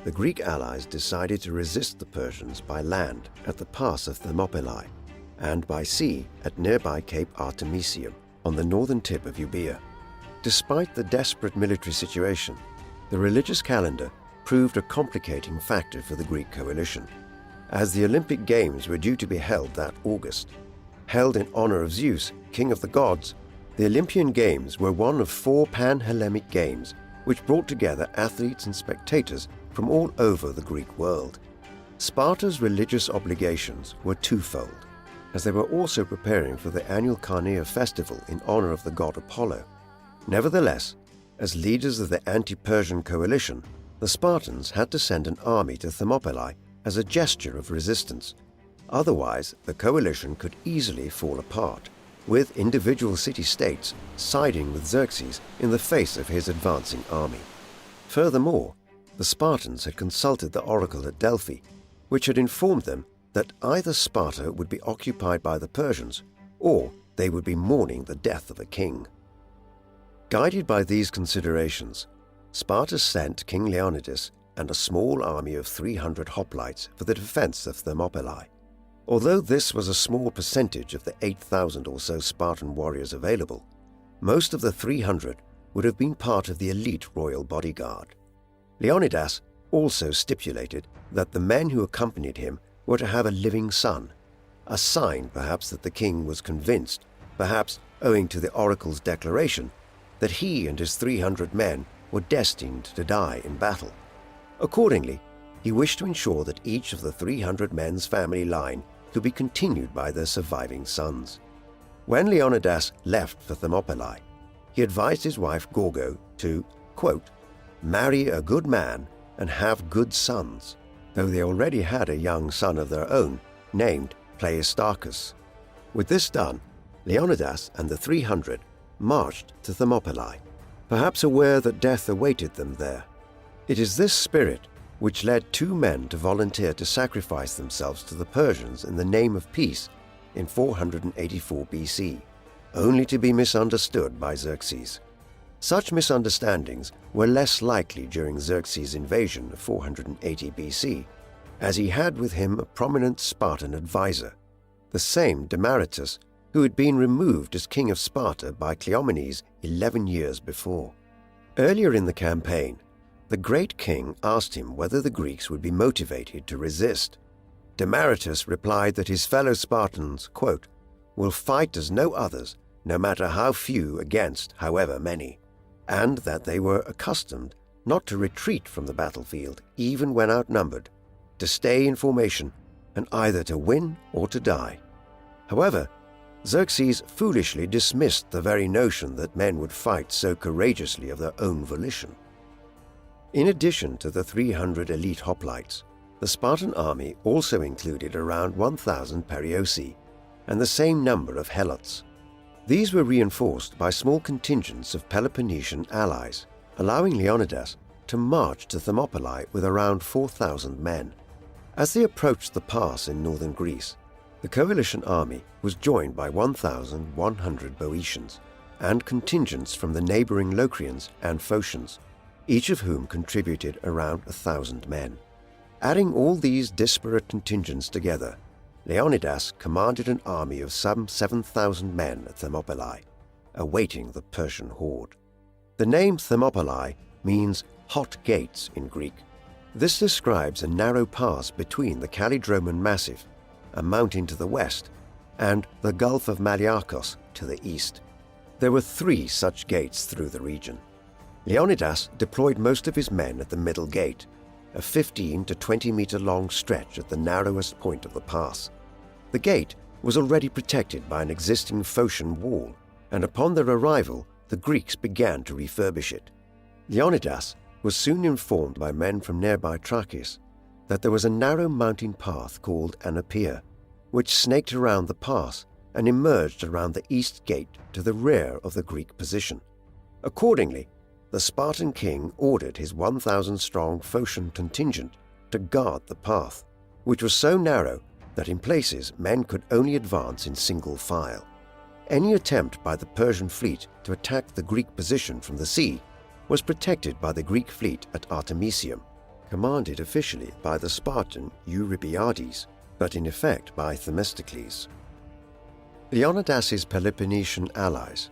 the Greek allies decided to resist the Persians by land at the pass of Thermopylae and by sea at nearby Cape Artemisium on the northern tip of Euboea. Despite the desperate military situation, the religious calendar proved a complicating factor for the Greek coalition, as the Olympic Games were due to be held that August. Held in honor of Zeus, king of the gods, the Olympian Games were one of 4 pan-Hellenic games which brought together athletes and spectators from all over the Greek world. Sparta's religious obligations were twofold, as they were also preparing for the annual Carneia festival in honor of the god Apollo. Nevertheless, as leaders of the anti-Persian coalition, the Spartans had to send an army to Thermopylae as a gesture of resistance. Otherwise, the coalition could easily fall apart, with individual city-states siding with Xerxes in the face of his advancing army. Furthermore, the Spartans had consulted the oracle at Delphi, which had informed them that either Sparta would be occupied by the Persians, or they would be mourning the death of a king. Guided by these considerations, Sparta sent King Leonidas and a small army of 300 hoplites for the defense of Thermopylae. Although this was a small percentage of the 8,000 or so Spartan warriors available, most of the 300 would have been part of the elite royal bodyguard. Leonidas also stipulated that the men who accompanied him were to have a living son, a sign perhaps that the king was convinced, perhaps owing to the oracle's declaration, that he and his 300 men were destined to die in battle. Accordingly, he wished to ensure that each of the 300 men's family line could be continued by their surviving sons. When Leonidas left for Thermopylae, he advised his wife Gorgo to, quote, marry a good man and have good sons, though they already had a young son of their own named Pleistarchus. With this done, Leonidas and the 300 marched to Thermopylae, perhaps aware that death awaited them there. It is this spirit which led 2 men to volunteer to sacrifice themselves to the Persians in the name of peace in 484 BC, only to be misunderstood by Xerxes. Such misunderstandings were less likely during Xerxes' invasion of 480 BC, as he had with him a prominent Spartan advisor, the same Demaratus who had been removed as king of Sparta by Cleomenes 11 years before. Earlier in the campaign, the great king asked him whether the Greeks would be motivated to resist. Demaratus replied that his fellow Spartans, quote, will fight as no others, no matter how few against however many, and that they were accustomed not to retreat from the battlefield even when outnumbered, to stay in formation, and either to win or to die. However, Xerxes foolishly dismissed the very notion that men would fight so courageously of their own volition. In addition to the 300 elite hoplites, the Spartan army also included around 1,000 perioeci and the same number of helots. These were reinforced by small contingents of Peloponnesian allies, allowing Leonidas to march to Thermopylae with around 4,000 men. As they approached the pass in northern Greece, the coalition army was joined by 1,100 Boeotians and contingents from the neighboring Locrians and Phocians, each of whom contributed around 1,000 men. Adding all these disparate contingents together, Leonidas commanded an army of some 7,000 men at Thermopylae, awaiting the Persian horde. The name Thermopylae means hot gates in Greek. This describes a narrow pass between the Kallidroman Massif, a mountain to the west, and the Gulf of Maliarchos to the east. There were 3 such gates through the region. Leonidas deployed most of his men at the middle gate, a 15 to 20 meter long stretch at the narrowest point of the pass. The gate was already protected by an existing Phocian wall, and upon their arrival, the Greeks began to refurbish it. Leonidas was soon informed by men from nearby Trachis that there was a narrow mountain path called Anapia, which snaked around the pass and emerged around the east gate to the rear of the Greek position. Accordingly, the Spartan king ordered his 1,000-strong Phocian contingent to guard the path, which was so narrow that in places men could only advance in single file. Any attempt by the Persian fleet to attack the Greek position from the sea was protected by the Greek fleet at Artemisium, commanded officially by the Spartan Eurybiades, but in effect by Themistocles. Leonidas's Peloponnesian allies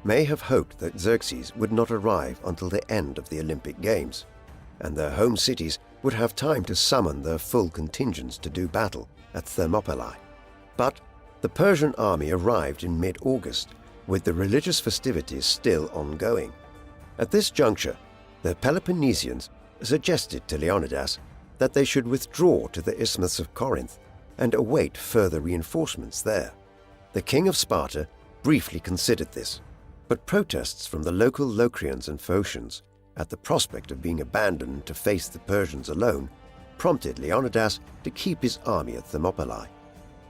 may have hoped that Xerxes would not arrive until the end of the Olympic Games, and their home cities would have time to summon their full contingents to do battle at Thermopylae. But the Persian army arrived in mid-August, with the religious festivities still ongoing. At this juncture, the Peloponnesians suggested to Leonidas that they should withdraw to the Isthmus of Corinth and await further reinforcements there. The king of Sparta briefly considered this, but protests from the local Locrians and Phocians at the prospect of being abandoned to face the Persians alone prompted Leonidas to keep his army at Thermopylae,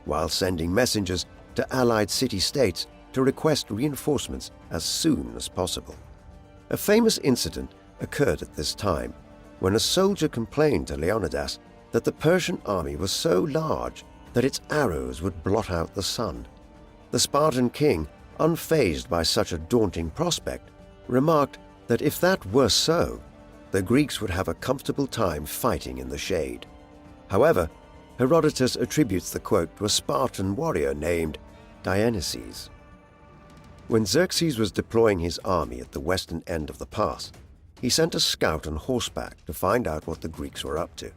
while sending messengers to allied city-states to request reinforcements as soon as possible. A famous incident occurred at this time when a soldier complained to Leonidas that the Persian army was so large that its arrows would blot out the sun. The Spartan king, unfazed by such a daunting prospect, remarked that if that were so, the Greeks would have a comfortable time fighting in the shade. However, Herodotus attributes the quote to a Spartan warrior named Dionysius. When Xerxes was deploying his army at the western end of the pass, he sent a scout on horseback to find out what the Greeks were up to.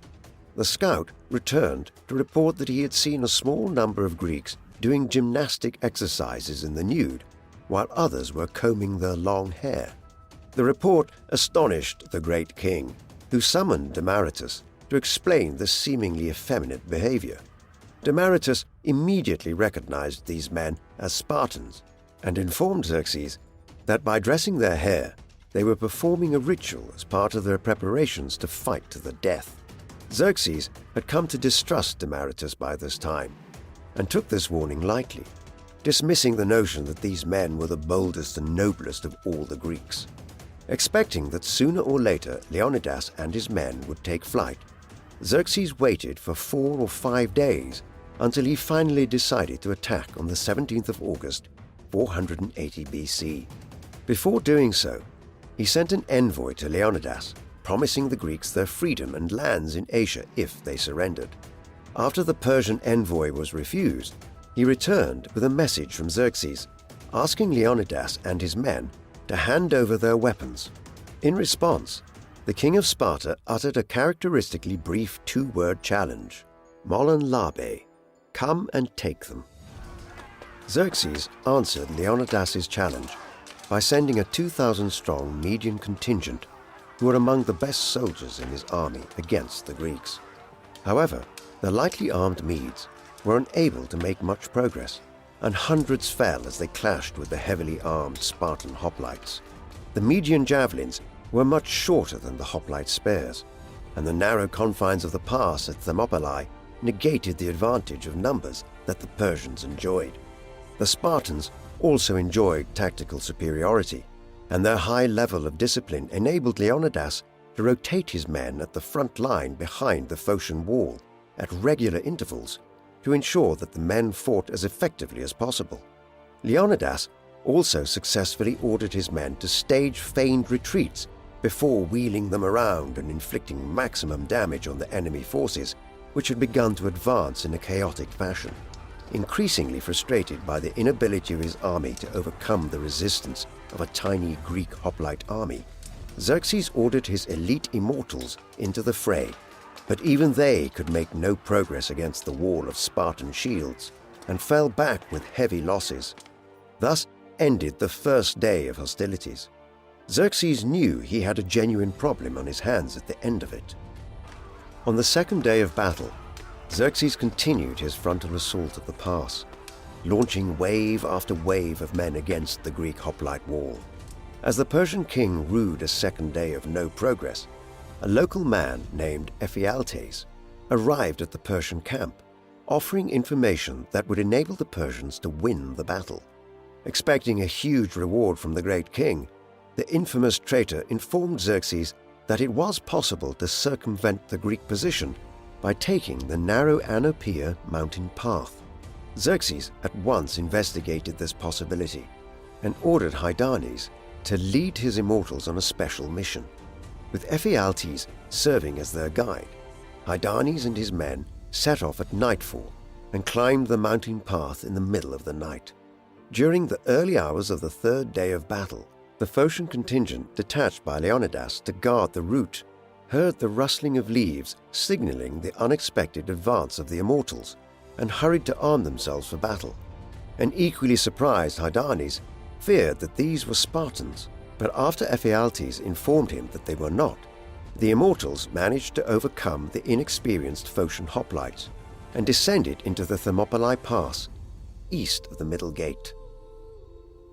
The scout returned to report that he had seen a small number of Greeks doing gymnastic exercises in the nude, while others were combing their long hair. The report astonished the great king, who summoned Demaratus to explain this seemingly effeminate behavior. Demaratus immediately recognized these men as Spartans and informed Xerxes that by dressing their hair, they were performing a ritual as part of their preparations to fight to the death. Xerxes had come to distrust Demaratus by this time and took this warning lightly, dismissing the notion that these men were the boldest and noblest of all the Greeks. Expecting that sooner or later Leonidas and his men would take flight, Xerxes waited for 4 or 5 days until he finally decided to attack on the 17th of August, 480 BC. Before doing so, he sent an envoy to Leonidas, promising the Greeks their freedom and lands in Asia if they surrendered. After the Persian envoy was refused, he returned with a message from Xerxes, asking Leonidas and his men to hand over their weapons. In response, the king of Sparta uttered a characteristically brief 2-word challenge, "Molon labe," come and take them. Xerxes answered Leonidas's challenge by sending a 2,000-strong Median contingent who were among the best soldiers in his army against the Greeks. However, the lightly armed Medes were unable to make much progress and hundreds fell as they clashed with the heavily armed Spartan hoplites. The Median javelins were much shorter than the hoplite spears, and the narrow confines of the pass at Thermopylae negated the advantage of numbers that the Persians enjoyed. The Spartans also enjoyed tactical superiority, and their high level of discipline enabled Leonidas to rotate his men at the front line behind the Phocian wall at regular intervals to ensure that the men fought as effectively as possible. Leonidas also successfully ordered his men to stage feigned retreats before wheeling them around and inflicting maximum damage on the enemy forces, which had begun to advance in a chaotic fashion. Increasingly frustrated by the inability of his army to overcome the resistance of a tiny Greek hoplite army, Xerxes ordered his elite immortals into the fray, but even they could make no progress against the wall of Spartan shields and fell back with heavy losses. Thus ended the first day of hostilities. Xerxes knew he had a genuine problem on his hands at the end of it. On the second day of battle, Xerxes continued his frontal assault of the pass, launching wave after wave of men against the Greek hoplite wall. As the Persian king rued a second day of no progress, a local man named Ephialtes arrived at the Persian camp, offering information that would enable the Persians to win the battle. Expecting a huge reward from the great king, the infamous traitor informed Xerxes that it was possible to circumvent the Greek position by taking the narrow Anopeia mountain path. Xerxes at once investigated this possibility and ordered Hydarnes to lead his immortals on a special mission. With Ephialtes serving as their guide, Hydarnes and his men set off at nightfall and climbed the mountain path in the middle of the night. During the early hours of the third day of battle, the Phocian contingent detached by Leonidas to guard the route heard the rustling of leaves signaling the unexpected advance of the immortals and hurried to arm themselves for battle. An equally surprised Hydarnes feared that these were Spartans, but after Ephialtes informed him that they were not, the immortals managed to overcome the inexperienced Phocian hoplites and descended into the Thermopylae Pass, east of the Middle Gate.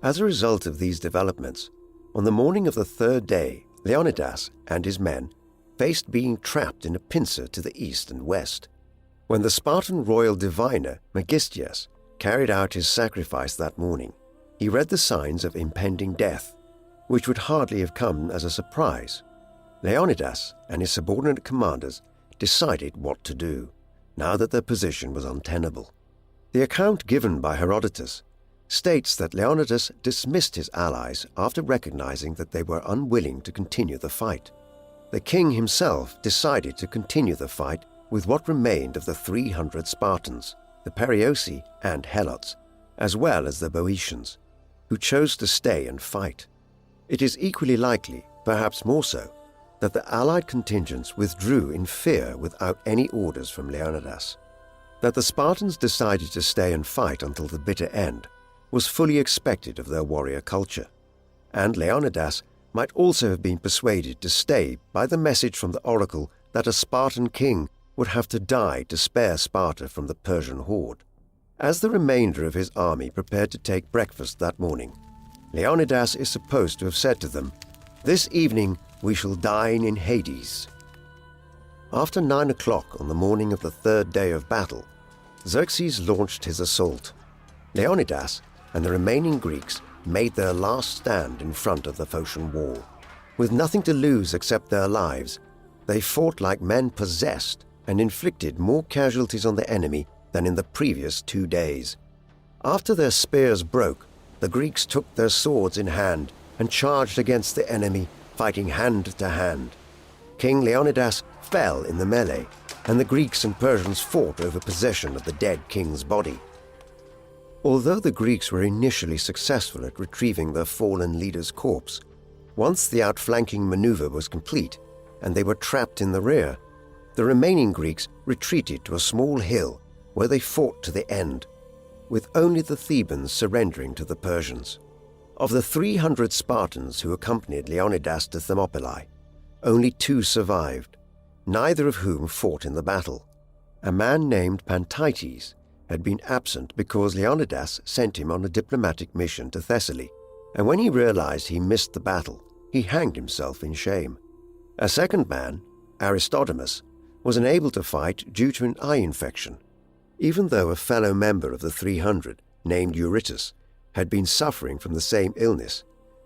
As a result of these developments, on the morning of the third day, Leonidas and his men faced being trapped in a pincer to the east and west. When the Spartan royal diviner Megistias carried out his sacrifice that morning, he read the signs of impending death, which would hardly have come as a surprise. Leonidas and his subordinate commanders decided what to do, now that their position was untenable. The account given by Herodotus states that Leonidas dismissed his allies after recognizing that they were unwilling to continue the fight. The king himself decided to continue the fight with what remained of the 300 Spartans, the Perioeci and Helots, as well as the Boeotians, who chose to stay and fight. It is equally likely, perhaps more so, that the allied contingents withdrew in fear without any orders from Leonidas. That the Spartans decided to stay and fight until the bitter end was fully expected of their warrior culture, and Leonidas might also have been persuaded to stay by the message from the oracle that a Spartan king would have to die to spare Sparta from the Persian horde. As the remainder of his army prepared to take breakfast that morning, Leonidas is supposed to have said to them, "This evening we shall dine in Hades." After 9 o'clock on the morning of the third day of battle, Xerxes launched his assault. Leonidas and the remaining Greeks made their last stand in front of the Phocian wall. With nothing to lose except their lives, they fought like men possessed and inflicted more casualties on the enemy than in the previous 2 days. After their spears broke, the Greeks took their swords in hand and charged against the enemy, fighting hand to hand. King Leonidas fell in the melee, and the Greeks and Persians fought over possession of the dead king's body. Although the Greeks were initially successful at retrieving their fallen leader's corpse, once the outflanking maneuver was complete and they were trapped in the rear, the remaining Greeks retreated to a small hill where they fought to the end, with only the Thebans surrendering to the Persians. Of the 300 Spartans who accompanied Leonidas to Thermopylae, only 2 survived, neither of whom fought in the battle. A man named Pantites had been absent because Leonidas sent him on a diplomatic mission to Thessaly, and when he realized he missed the battle, he hanged himself in shame. A second man, Aristodemus, was unable to fight due to an eye infection, even though a fellow member of the 300, named Eurytus, had been suffering from the same illness.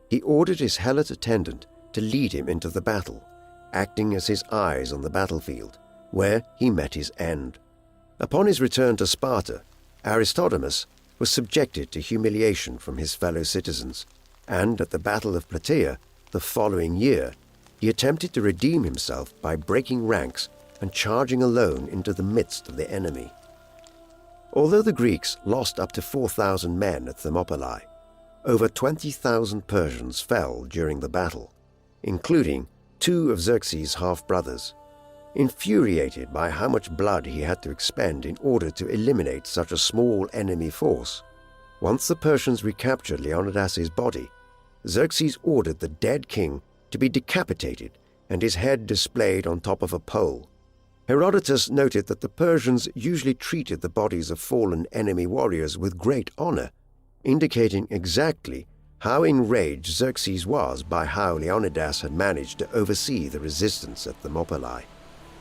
He ordered his helot attendant to lead him into the battle, acting as his eyes on the battlefield, where he met his end. Upon his return to Sparta, Aristodemus was subjected to humiliation from his fellow citizens, and at the Battle of Plataea the following year, he attempted to redeem himself by breaking ranks and charging alone into the midst of the enemy. Although the Greeks lost up to 4,000 men at Thermopylae, over 20,000 Persians fell during the battle, including 2 of Xerxes' half-brothers. Infuriated by how much blood he had to expend in order to eliminate such a small enemy force, once the Persians recaptured Leonidas's body, Xerxes ordered the dead king to be decapitated and his head displayed on top of a pole. Herodotus noted that the Persians usually treated the bodies of fallen enemy warriors with great honor, indicating exactly how enraged Xerxes was by how Leonidas had managed to oversee the resistance at Thermopylae.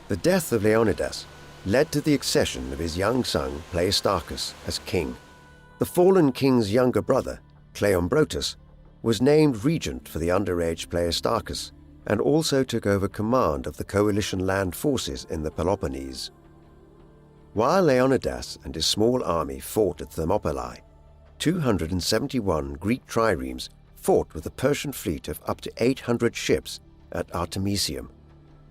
The death of Leonidas led to the accession of his young son Pleistarchus as king. The fallen king's younger brother, Cleombrotus, was named regent for the underage Pleistarchus and also took over command of the coalition land forces in the Peloponnese. While Leonidas and his small army fought at Thermopylae, 271 Greek triremes fought with a Persian fleet of up to 800 ships at Artemisium.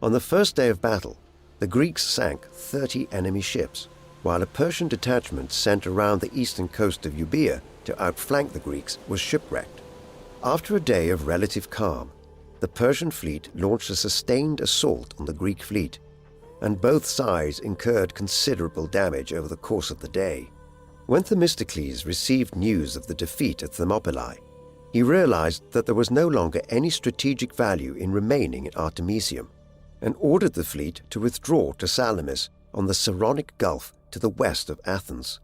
On the first day of battle, the Greeks sank 30 enemy ships, while a Persian detachment sent around the eastern coast of Euboea to outflank the Greeks was shipwrecked. After a day of relative calm, the Persian fleet launched a sustained assault on the Greek fleet, and both sides incurred considerable damage over the course of the day. When Themistocles received news of the defeat at Thermopylae, he realized that there was no longer any strategic value in remaining at Artemisium, and ordered the fleet to withdraw to Salamis on the Saronic Gulf to the west of Athens.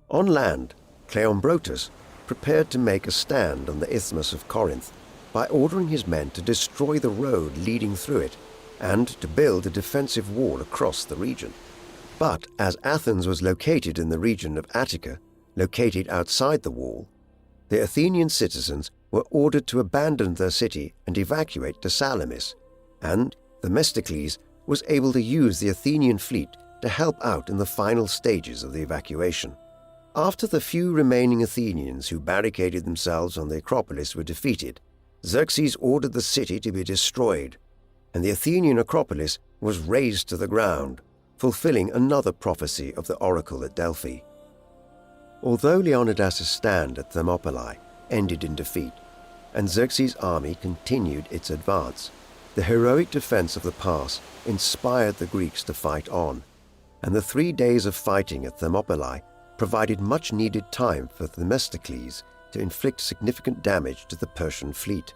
On land, Cleombrotus prepared to make a stand on the Isthmus of Corinth by ordering his men to destroy the road leading through it and to build a defensive wall across the region. But as Athens was located in the region of Attica, located outside the wall, the Athenian citizens were ordered to abandon their city and evacuate to Salamis, and Themistocles was able to use the Athenian fleet to help out in the final stages of the evacuation. After the few remaining Athenians who barricaded themselves on the Acropolis were defeated, Xerxes ordered the city to be destroyed, and the Athenian Acropolis was razed to the ground, fulfilling another prophecy of the oracle at Delphi. Although Leonidas' stand at Thermopylae ended in defeat, and Xerxes' army continued its advance, the heroic defense of the pass inspired the Greeks to fight on, and the 3 days of fighting at Thermopylae provided much-needed time for Themistocles to inflict significant damage to the Persian fleet.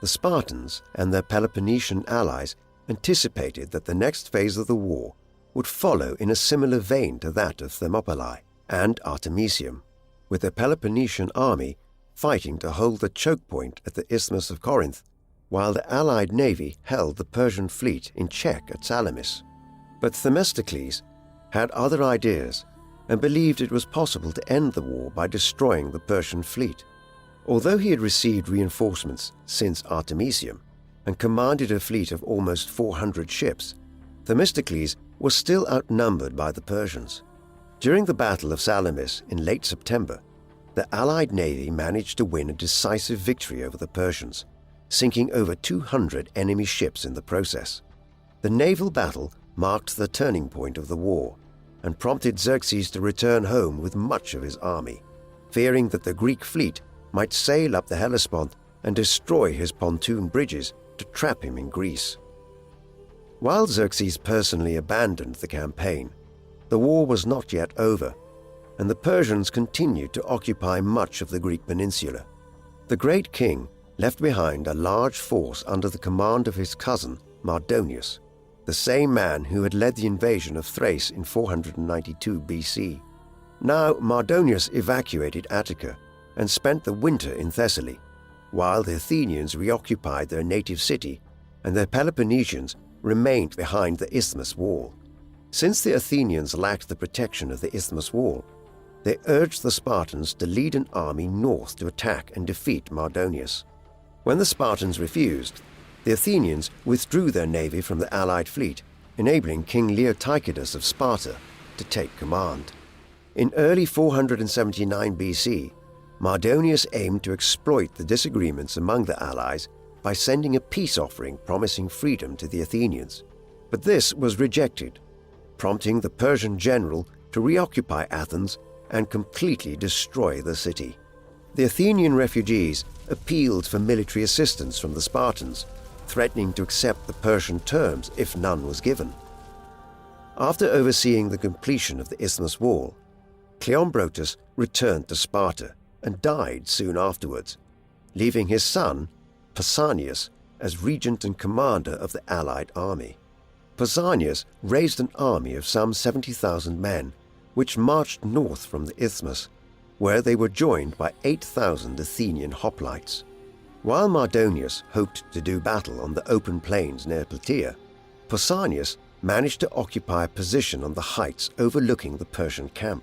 The Spartans and their Peloponnesian allies anticipated that the next phase of the war would follow in a similar vein to that of Thermopylae and Artemisium, with the Peloponnesian army fighting to hold the choke point at the Isthmus of Corinth, while the allied navy held the Persian fleet in check at Salamis. But Themistocles had other ideas and believed it was possible to end the war by destroying the Persian fleet. Although he had received reinforcements since Artemisium and commanded a fleet of almost 400 ships, Themistocles was still outnumbered by the Persians. During the Battle of Salamis in late September, the Allied navy managed to win a decisive victory over the Persians, sinking over 200 enemy ships in the process. The naval battle marked the turning point of the war and prompted Xerxes to return home with much of his army, fearing that the Greek fleet might sail up the Hellespont and destroy his pontoon bridges to trap him in Greece. While Xerxes personally abandoned the campaign, the war was not yet over, and the Persians continued to occupy much of the Greek peninsula. The great king left behind a large force under the command of his cousin Mardonius, the same man who had led the invasion of Thrace in 492 BC. Now Mardonius evacuated Attica and spent the winter in Thessaly, while the Athenians reoccupied their native city and the Peloponnesians remained behind the Isthmus wall. Since the Athenians lacked the protection of the Isthmus wall, they urged the Spartans to lead an army north to attack and defeat Mardonius. When the Spartans refused, the Athenians withdrew their navy from the allied fleet, enabling King Leonidas of Sparta to take command. In early 479 BC, Mardonius aimed to exploit the disagreements among the allies by sending a peace offering promising freedom to the Athenians. But this was rejected, prompting the Persian general to reoccupy Athens and completely destroy the city. The Athenian refugees appealed for military assistance from the Spartans, threatening to accept the Persian terms if none was given. After overseeing the completion of the Isthmus wall, Cleombrotus returned to Sparta and died soon afterwards, leaving his son, Pausanias, as regent and commander of the allied army. Pausanias raised an army of some 70,000 men, which marched north from the Isthmus, where they were joined by 8,000 Athenian hoplites. While Mardonius hoped to do battle on the open plains near Plataea, Pausanias managed to occupy a position on the heights overlooking the Persian camp.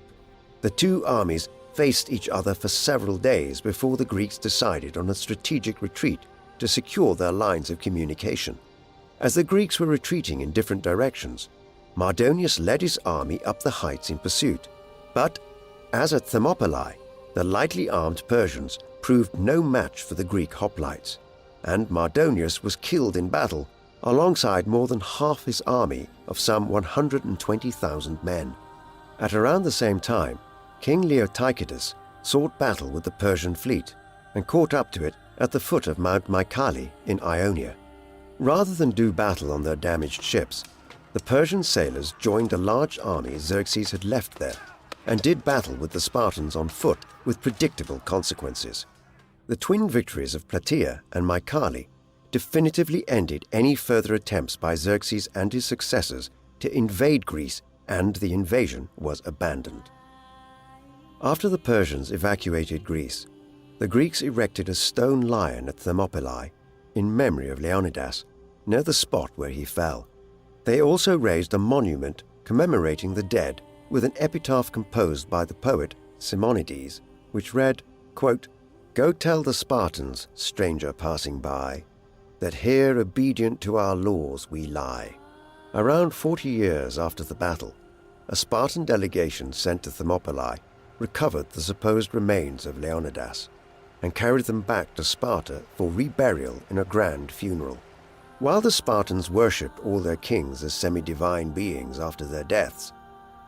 The two armies faced each other for several days before the Greeks decided on a strategic retreat to secure their lines of communication. As the Greeks were retreating in different directions, Mardonius led his army up the heights in pursuit. But, as at Thermopylae, the lightly armed Persians proved no match for the Greek hoplites, and Mardonius was killed in battle alongside more than half his army of some 120,000 men. At around the same time, King Leotychidas sought battle with the Persian fleet and caught up to it at the foot of Mount Mycale in Ionia. Rather than do battle on their damaged ships, the Persian sailors joined a large army Xerxes had left there and did battle with the Spartans on foot with predictable consequences. The twin victories of Plataea and Mycale definitively ended any further attempts by Xerxes and his successors to invade Greece, and the invasion was abandoned. After the Persians evacuated Greece, the Greeks erected a stone lion at Thermopylae in memory of Leonidas, near the spot where he fell. They also raised a monument commemorating the dead with an epitaph composed by the poet Simonides, which read, quote, "Go tell the Spartans, stranger passing by, that here obedient to our laws we lie." Around 40 years after the battle, a Spartan delegation sent to Thermopylae recovered the supposed remains of Leonidas and carried them back to Sparta for reburial in a grand funeral. While the Spartans worshipped all their kings as semi-divine beings after their deaths,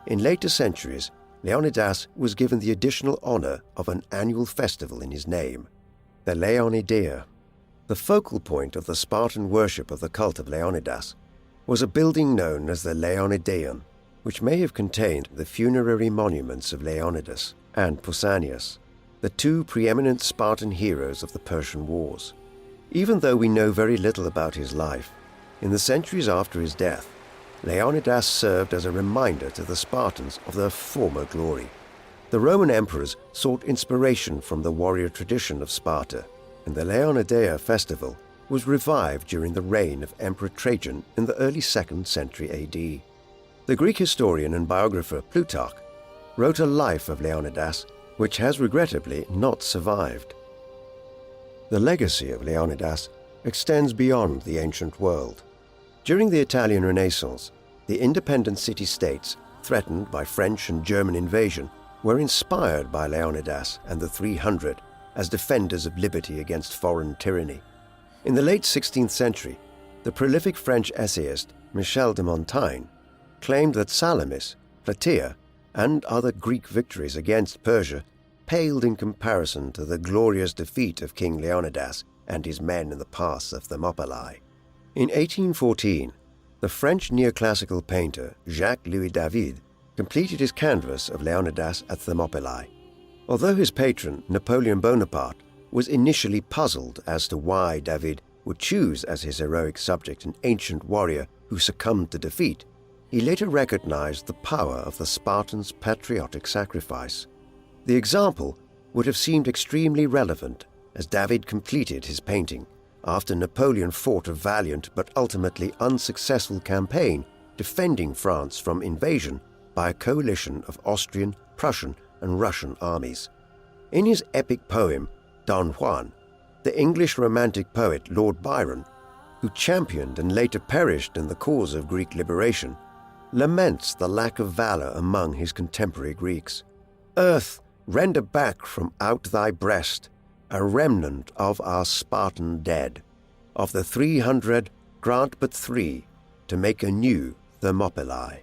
in later centuries, Leonidas was given the additional honor of an annual festival in his name, the Leonidaea. The focal point of the Spartan worship of the cult of Leonidas was a building known as the Leonidaion, which may have contained the funerary monuments of Leonidas and Pausanias, the two preeminent Spartan heroes of the Persian Wars. Even though we know very little about his life, in the centuries after his death, Leonidas served as a reminder to the Spartans of their former glory. The Roman emperors sought inspiration from the warrior tradition of Sparta, and the Leonidaea festival was revived during the reign of Emperor Trajan in the early 2nd century AD. The Greek historian and biographer Plutarch wrote a life of Leonidas, which has regrettably not survived. The legacy of Leonidas extends beyond the ancient world. During the Italian Renaissance, the independent city-states, threatened by French and German invasion, were inspired by Leonidas and the 300 as defenders of liberty against foreign tyranny. In the late 16th century, the prolific French essayist Michel de Montaigne claimed that Salamis, Plataea, and other Greek victories against Persia paled in comparison to the glorious defeat of King Leonidas and his men in the pass of Thermopylae. In 1814, the French neoclassical painter Jacques-Louis David completed his canvas of Leonidas at Thermopylae. Although his patron, Napoleon Bonaparte, was initially puzzled as to why David would choose as his heroic subject an ancient warrior who succumbed to defeat, he later recognized the power of the Spartans' patriotic sacrifice. The example would have seemed extremely relevant as David completed his painting after Napoleon fought a valiant but ultimately unsuccessful campaign defending France from invasion by a coalition of Austrian, Prussian, and Russian armies. In his epic poem, Don Juan, the English romantic poet Lord Byron, who championed and later perished in the cause of Greek liberation, laments the lack of valor among his contemporary Greeks. "Earth, render back from out thy breast a remnant of our Spartan dead. Of the 300, grant but 3 to make a new Thermopylae."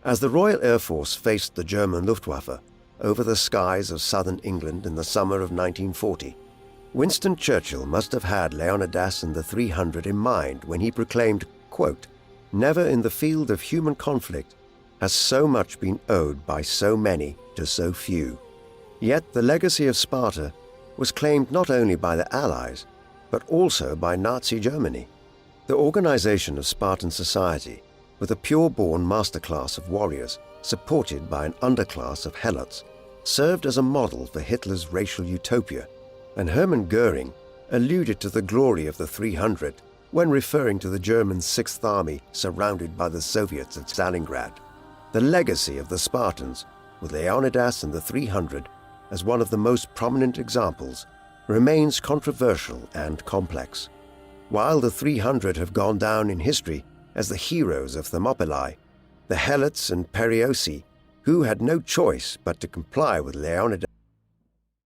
As the Royal Air Force faced the German Luftwaffe over the skies of southern England in the summer of 1940, Winston Churchill must have had Leonidas and the 300 in mind when he proclaimed, quote, "Never in the field of human conflict has so much been owed by so many to so few." Yet the legacy of Sparta was claimed not only by the Allies, but also by Nazi Germany. The organization of Spartan society, with a pure-born masterclass of warriors supported by an underclass of helots, served as a model for Hitler's racial utopia, and Hermann Goering alluded to the glory of the 300 when referring to the German Sixth Army surrounded by the Soviets at Stalingrad. The legacy of the Spartans, with Leonidas and the 300 as one of the most prominent examples, remains controversial and complex. While the 300 have gone down in history as the heroes of Thermopylae, the Helots and Perioeci, who had no choice but to comply with Leonidas'